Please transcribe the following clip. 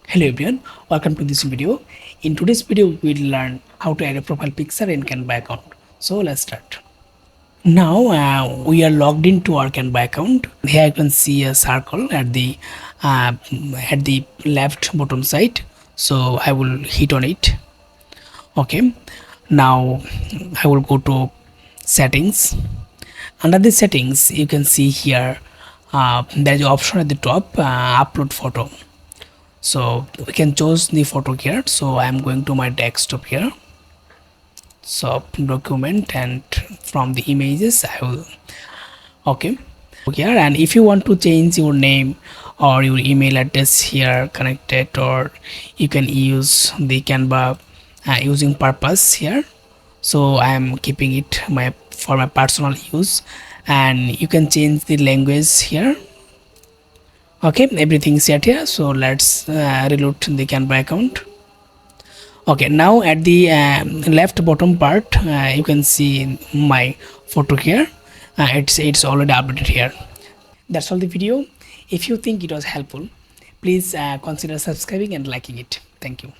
Hello everyone, welcome to this video. In today's video, we'll learn how to add a profile picture in Canva account. So let's start. Now we are logged into our Canva account. Here you can see a circle uh, at the left bottom side. So I will hit on it. Okay. Now I will go to settings. Under the settings, you can see here there is an option at the top, upload photo. So we can choose the photo here. So I am going to my desktop here, so document, and from the images I will okay here. And if you want to change your name or your email address here connected, or you can use the Canva using purpose here. So I am keeping it for my personal use, and you can change the language here. Okay, everything set here. So let's reload the Canva account. Okay, now at the left bottom part, you can see my photo here. It's already updated here. That's all the video. If you think it was helpful, please consider subscribing and liking it. Thank you.